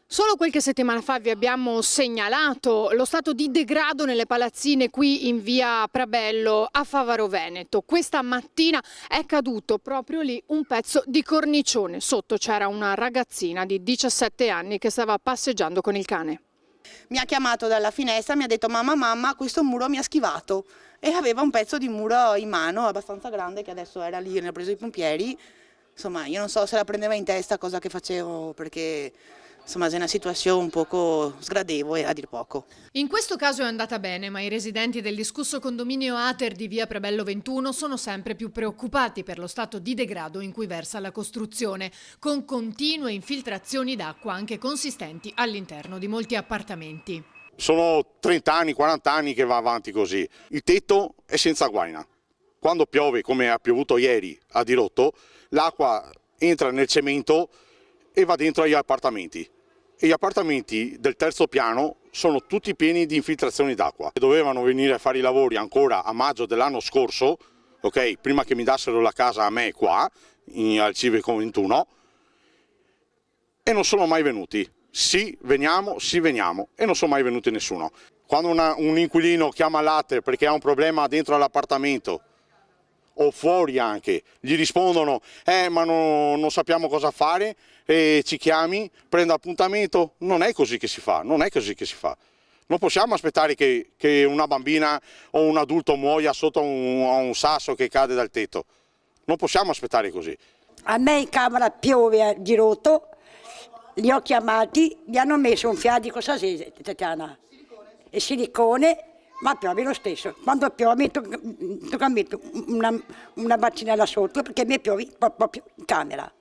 Solo qualche settimana fa vi abbiamo segnalato lo stato di degrado nelle palazzine qui in via Prabello a Favaro Veneto. Questa mattina è caduto proprio lì un pezzo di cornicione. Sotto c'era una ragazzina di 17 anni che stava passeggiando con il cane. Mi ha chiamato dalla finestra, mi ha detto mamma, questo muro mi ha schivato, e aveva un pezzo di muro in mano abbastanza grande che adesso era lì, ne ha preso i pompieri. Insomma, io non so se la prendeva in testa cosa che facevo, perché insomma è una situazione un poco sgradevole a dir poco. In questo caso è andata bene, ma i residenti del discusso condominio Ater di via Prabello 21 sono sempre più preoccupati per lo stato di degrado in cui versa la costruzione, con continue infiltrazioni d'acqua anche consistenti all'interno di molti appartamenti. Sono 30 anni, 40 anni che va avanti così. Il tetto è senza guaina. Quando piove, come ha piovuto ieri a dirotto, l'acqua entra nel cemento e va dentro agli appartamenti. E gli appartamenti del terzo piano sono tutti pieni di infiltrazioni d'acqua. Dovevano venire a fare i lavori ancora a maggio dell'anno scorso, ok, prima che mi dassero la casa a me qua, al Civico 21, e non sono mai venuti. Sì, veniamo, e non sono mai venuti nessuno. Quando un inquilino chiama l'Ater perché ha un problema dentro all'appartamento, o fuori anche, gli rispondono ma non sappiamo cosa fare, ci chiami, prendo appuntamento. Non è così che si fa, Non possiamo aspettare che una bambina o un adulto muoia sotto a un sasso che cade dal tetto. Non possiamo aspettare così. A me in camera piove a dirotto, li ho chiamati, mi hanno messo un fiado di cosa sei, Tatiana? E silicone. Ma piove lo stesso, quando piove tocca mettere una bacinella sotto perché mi piove proprio in camera.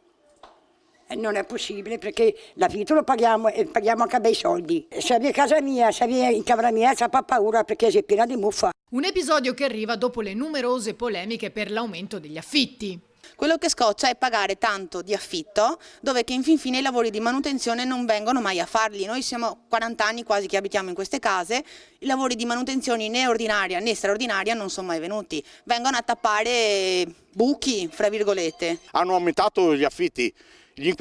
E non è possibile perché l'affitto lo paghiamo e paghiamo anche bei soldi. Se avviene a casa mia, se avviene in camera mia, c'ha paura perché si è piena di muffa. Un episodio che arriva dopo le numerose polemiche per l'aumento degli affitti. Quello che scoccia è pagare tanto di affitto, dove che in fin fine i lavori di manutenzione non vengono mai a farli. Noi siamo 40 anni quasi che abitiamo in queste case, i lavori di manutenzione né ordinaria né straordinaria non sono mai venuti. Vengono a tappare buchi, fra virgolette. Hanno aumentato gli affitti, gli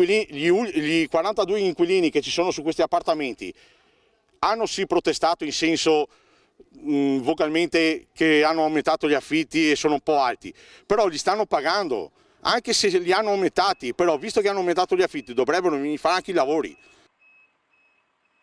42 inquilini che ci sono su questi appartamenti hanno sì protestato in senso vocalmente che hanno aumentato gli affitti e sono un po' alti, però li stanno pagando. Anche se li hanno aumentati, però visto che hanno aumentato gli affitti dovrebbero fare anche i lavori.